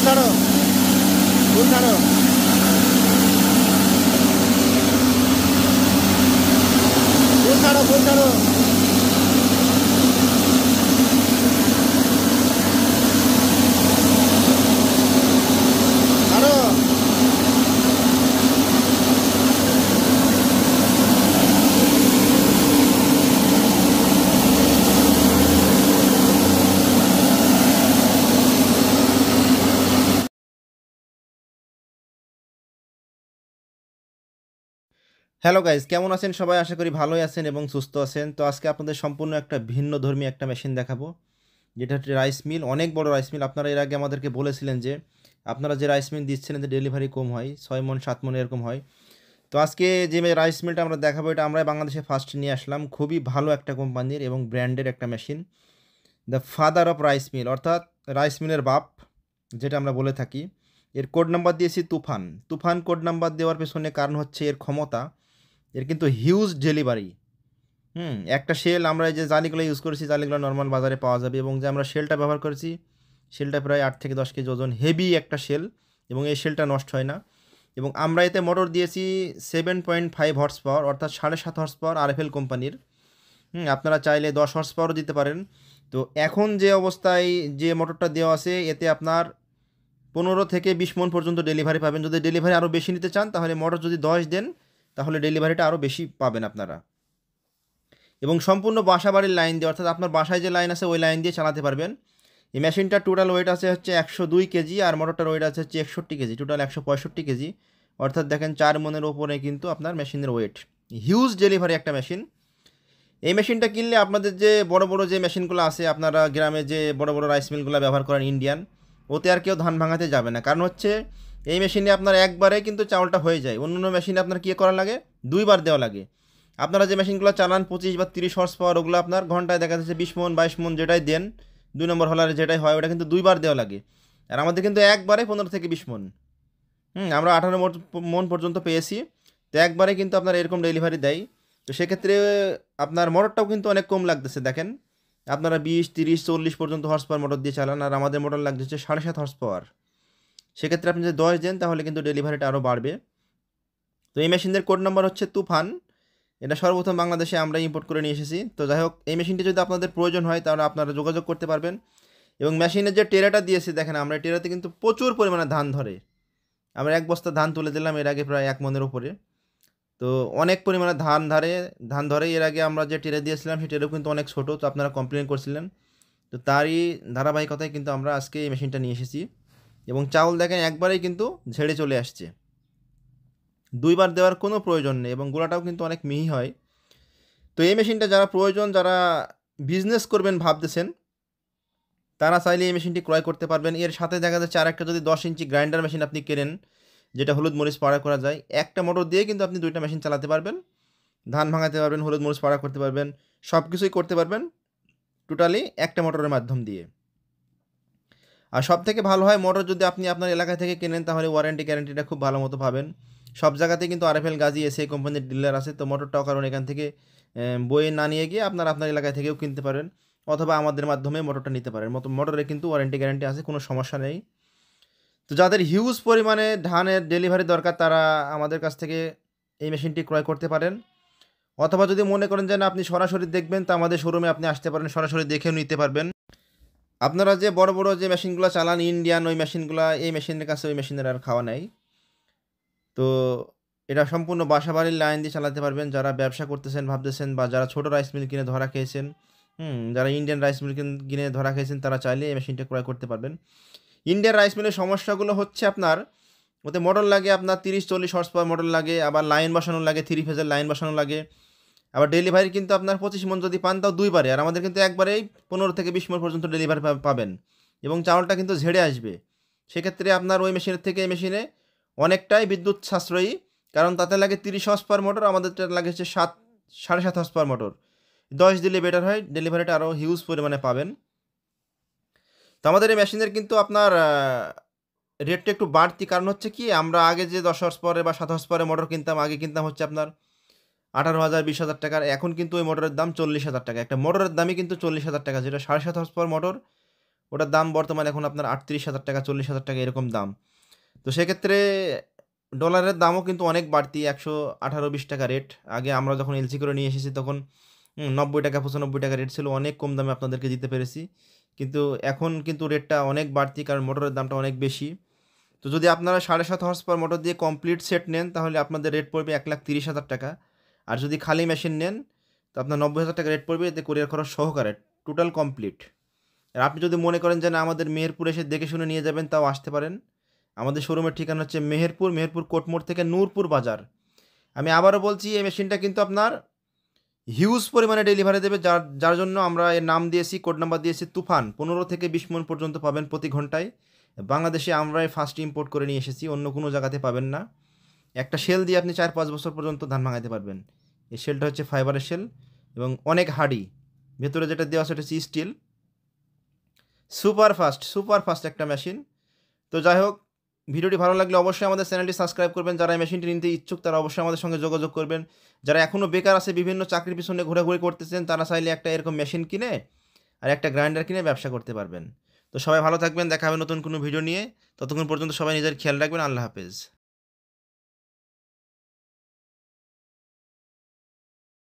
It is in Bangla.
ছাড়ো, ফুল ছাড়ো, ফুল ছাড়ো, ফুল ছাড়ো। ছাড়ো। হ্যালো গাইজ, কেমন আছেন সবাই? আশা করি ভালোই আছেন এবং সুস্থ আছেন। তো আজকে আপনাদের সম্পূর্ণ একটা ভিন্ন ধর্মী একটা মেশিন দেখাবো, যেটা হচ্ছে রাইস মিল। অনেক বড় রাইস মিল। আপনারা এর আগে আমাদেরকে বলেছিলেন যে আপনারা যে রাইস মিল দিচ্ছিলেন যে ডেলিভারি কম হয়, 6 মণ 7 মণ এরকম হয়। তো আজকে যে রাইস মিলটা আমরা দেখাবো, এটা আমরা বাংলাদেশে ফার্স্ট নিয়ে আসলাম। খুবই ভালো একটা কোম্পানির এবং ব্র্যান্ডের একটা machine, the father of rice mill, অর্থাৎ রাইস মিলের বাপ যেটা আমরা বলে থাকি। এর কোড নাম্বার দিয়েছি তুফান। তুফান কোড নাম্বার দেওয়ার পেছনে কারণ হচ্ছে এর ক্ষমতা। এর কিন্তু হিউজ ডেলিভারি। একটা শেল আমরা এই যে জালিগুলো ইউজ করেছি, জালিগুলো নর্মাল বাজারে পাওয়া যাবে, এবং যে আমরা শেলটা ব্যবহার করেছি, শেলটা প্রায় 8 থেকে 10 কেজি ওজন, হেভি একটা শেল, এবং এই শেলটা নষ্ট হয় না। এবং আমরা এতে মোটর দিয়েছি 7.5 হর্স পাওয়ার, অর্থাৎ 7.5 হর্স পাওয়ার আরএফএল কোম্পানির। আপনারা চাইলে 10 হর্স পাওয়ারও দিতে পারেন। তো এখন যে অবস্থায় যে মোটরটা দেওয়া আছে, এতে আপনার 15 থেকে 20 মণ পর্যন্ত ডেলিভারি পাবেন। যদি ডেলিভারি আরও বেশি নিতে চান, তাহলে মোটর যদি 10 দেন, তাহলে ডেলিভারিটা আরও বেশি পাবেন আপনারা। এবং সম্পূর্ণ বাসা বাড়ির লাইন দিয়ে, অর্থাৎ আপনার বাসায় যে লাইন আছে ওই লাইন দিয়ে চালাতে পারবেন। এই মেশিনটার টোটাল ওয়েট আছে হচ্ছে 102 কেজি, আর মোটরটার ওয়েট আছে হচ্ছে 61 কেজি, টোটাল 165 কেজি। অর্থাৎ দেখেন 4 মণের ওপরে কিন্তু আপনার মেশিনের ওয়েট। হিউজ ডেলিভারি একটা মেশিন। এই মেশিনটা কিনলে আপনাদের যে বড় বড় যে মেশিনগুলো আছে, আপনারা গ্রামে যে বড় বড় রাইস মিলগুলো ব্যবহার করেন ইন্ডিয়ান, ওতে আর কেউ ধান ভাঙাতে যাবে না। কারণ হচ্ছে এই মেশিনে আপনার একবারে কিন্তু চাউলটা হয়ে যায়। অন্য মেশিনে আপনার কী করা লাগে, 2বার দেওয়া লাগে। আপনারা যে মেশিনগুলো চালান 25 বা 30 হর্স পাওয়ার, ওগুলো আপনার ঘন্টায় দেখা যাচ্ছে 20 মণ 22 মণ যেটাই দেন, 2 নম্বর হলারে যেটাই হয়, ওটা কিন্তু 2বার দেওয়া লাগে। আর আমাদের কিন্তু একবারে 15 থেকে 20 মণ। আমরা 18 মণ পর্যন্ত পেয়েছি। তো একবারে কিন্তু আপনার এরকম ডেলিভারি দেয়। তো সেক্ষেত্রে আপনার মোটরটাও কিন্তু অনেক কম লাগতেছে। দেখেন, আপনারা 20, 30, 40 পর্যন্ত হর্স পাওয়ার মোটর দিয়ে চালান, আর আমাদের মোটর লাগতেছে 7.5 হর্স পাওয়ার। সেক্ষেত্রে আপনি যদি 10 দেন, তাহলে কিন্তু ডেলিভারিটা আরও বাড়বে। তো এই মেশিনদের কোড নাম্বার হচ্ছে তুফান। এটা সর্বপ্রথম বাংলাদেশে আমরা ইম্পোর্ট করে নিয়ে এসেছি। তো যাই হোক, এই মেশিনটি যদি আপনাদের প্রয়োজন হয়, তাহলে আপনারা যোগাযোগ করতে পারবেন। এবং মেশিনের যে টেরাটা দিয়েছি, দেখেন আমরা টেরাতে কিন্তু প্রচুর পরিমাণে ধান ধরে। আমরা 1 বস্তা ধান তুলে দিলাম এর আগে, প্রায় 1 মণের উপরে। তো অনেক পরিমাণে ধান ধরে। এর আগে আমরা যে টেরে দিয়েছিলাম, সেই টেরেও কিন্তু অনেক ছোটো, তো আপনারা কমপ্লেন করছিলেন। তো তারই ধারাবাহিকতায় কিন্তু আমরা আজকে এই মেশিনটা নিয়ে এসেছি। এবং চাউল দেখেন একবারেই কিন্তু ঝেড়ে চলে আসছে, 2বার দেওয়ার কোনো প্রয়োজন নেই, এবং গোলাটাও কিন্তু অনেক মিহি হয়। তো এই মেশিনটা যারা প্রয়োজন, যারা বিজনেস করবেন ভাবতেছেন, তারা চাইলে এই মেশিনটি ক্রয় করতে পারবেন। এর সাথে দেখা যাচ্ছে আর একটা যদি 10 ইঞ্চি গ্রাইন্ডার মেশিন আপনি কেনেন, যেটা হলুদ মরিচ পাড়া করা যায়, একটা মোটর দিয়ে কিন্তু আপনি 2টা মেশিন চালাতে পারবেন। ধান ভাঙাতে পারবেন, হলুদ মরিচ পাড়া করতে পারবেন, সব কিছুই করতে পারবেন টোটালি একটা মোটরের মাধ্যম দিয়ে। আর সব থেকে ভালো হয়, মোটর যদি আপনি আপনার এলাকা থেকে কেনেন, তাহলে ওয়ারেন্টি গ্যারেন্টিটা খুব ভালো মতো পাবেন। সব জায়গাতে কিন্তু আরএফএল গাজী এসএ কোম্পানির ডিলার আছে। তো মোটরটাও কারণ এখান থেকে বয়ে না নিয়ে গিয়ে আপনার এলাকা থেকেও কিনতে পারেন, অথবা আমাদের মাধ্যমে মোটরটা নিতে পারেন। মোটরে কিন্তু ওয়ারেন্টি গ্যারেন্টি আছে, কোনো সমস্যা নেই। তো যাদের হিউজ পরিমাণে ধানের ডেলিভারি দরকার, তারা আমাদের কাছ থেকে এই মেশিনটি ক্রয় করতে পারেন। অথবা যদি মনে করেন যে না, আপনি সরাসরি দেখবেন, তো আমাদের শোরুমে আপনি আসতে পারেন, সরাসরি দেখেও নিতে পারবেন। আপনারা যে বড় বড় যে মেশিনগুলো চালান ইন্ডিয়ান, ওই মেশিনগুলো, এই মেশিনের কাছে ওই মেশিনের আর খাওয়া নাই। তো এটা সম্পূর্ণ বাসা বাড়ির লাইন দিয়ে চালাতে পারবেন। যারা ব্যবসা করতেছেন ভাবতেছেন, বা যারা ছোটো রাইস মিল কিনে ধরা খেয়েছেন, যারা ইন্ডিয়ান রাইস মিল কিনে ধরা খেয়েছেন, তারা চাইলে এই মেশিনটা ক্রয় করতে পারবেন। ইন্ডিয়ান রাইস মিলের সমস্যাগুলো হচ্ছে, আপনার ওতে মোটর লাগে আপনার 30-40 হর্স পাওয়ার মোটর লাগে, আবার লাইন বসানো লাগে, 3 ফেজের লাইন বসানো লাগে। আবার ডেলিভারি কিন্তু আপনার 25 মণ যদি পান, তাও 2বারে। আর আমাদের কিন্তু একবারেই 15 থেকে 20 মণ পর্যন্ত ডেলিভারি পাবেন, এবং চাউলটা কিন্তু ঝেড়ে আসবে। সেক্ষেত্রে আপনার ওই মেশিনের থেকে এই মেশিনে অনেকটাই বিদ্যুৎ সাশ্রয়ী, কারণ তাতে লাগে 30 হর্স পাওয়ার মোটর, আমাদেরটা লাগে হচ্ছে 7.5 হর্স পাওয়ার মোটর। 10 দিলে বেটার হয়, ডেলিভারিটা আরও হিউজ পরিমাণে পাবেন। তো আমাদের এই মেশিনের কিন্তু আপনার রেটটা একটু বাড়তি। কারণ হচ্ছে কি, আমরা আগে যে 10 হর্স পাওয়ারে বা 7 হর্স পাওয়ারে মোটর কিনতাম, আগে কিনতাম হচ্ছে আপনার 18,000 20,000 টাকার। এখন কিন্তু ওই মোটরের দাম 40,000 টাকা। একটা মোটরের দামই কিন্তু 40,000 টাকা, যেটা 7.5 হর্স পাওয়ার মোটর, ওটার দাম বর্তমানে এখন আপনার ৩৮,০০০ টাকা, ৪০,০০০ টাকা এরকম দাম। তো সেক্ষেত্রে ডলারের দামও কিন্তু অনেক বাড়তি, ১১৮-২০ টাকা রেট। আগে আমরা যখন এলসি করে নিয়ে এসেছি তখন ৯০ টাকা ৯৫ টাকা রেট ছিল, অনেক কম দামে আপনাদেরকে দিতে পেরেছি। কিন্তু এখন কিন্তু রেটটা অনেক বাড়তি, কারণ মোটরের দামটা অনেক বেশি। তো যদি আপনারা ৭.৫ হর্স পাওয়ার মোটর দিয়ে কমপ্লিট সেট নেন তাহলে আপনাদের রেট পড়বে ১,৩০,০০০ টাকা। আর যদি খালি মেশিন নেন তো আপনার ৯০,০০০ টাকা রেট পড়বে, এতে কুরিয়ার খরচ সহকারে টোটাল কমপ্লিট। আর আপনি যদি মনে করেন যে না আমাদের মেহেরপুর এসে দেখে শুনে নিয়ে যাবেন, তাও আসতে পারেন। আমাদের শোরুমের ঠিকানা হচ্ছে মেহেরপুর কোটমোড় থেকে নূরপুর বাজার। আমি আবারও বলছি, এই মেশিনটা কিন্তু আপনার হিউজ পরিমাণে ডেলিভারি দেবে, যার যার জন্য আমরা এর নাম দিয়েছি, কোড নাম্বার দিয়েছি তুফান। ১৫ থেকে ২০ মণ পর্যন্ত পাবেন প্রতি ঘন্টায়। বাংলাদেশে আমরাই ফার্স্ট ইম্পোর্ট করে নিয়ে এসেছি, অন্য কোনো জায়গাতে পাবেন না। একটা শেল দিয়ে আপনি ৪-৫ বছর পর্যন্ত ধান ভাঙাতে পারবেন। এই শেলটা হচ্ছে ফাইবারের শেল এবং অনেক হার্ডি। ভেতরে যেটা দেওয়া আছে সেটা হচ্ছে স্টিল। সুপার ফাস্ট একটা মেশিন। তো যাই হোক, ভিডিওটি ভালো লাগলে অবশ্যই আমাদের চ্যানেলটি সাবস্ক্রাইব করবেন। যারা এই মেশিনটি নিতে ইচ্ছুক তারা অবশ্যই আমাদের সঙ্গে যোগাযোগ করবেন। যারা এখনও বেকার আছে, বিভিন্ন চাকরির পিছনে ঘোরাঘুরি করতেছেন, তারা চাইলে একটা এরকম মেশিন কিনে আর একটা গ্রাইন্ডার কিনে ব্যবসা করতে পারবেন। তো সবাই ভালো থাকবেন, দেখা হবে নতুন কোনো ভিডিও নিয়ে। ততক্ষণ পর্যন্ত সবাই নিজের খেয়াল রাখবেন। আল্লাহ হাফেজ।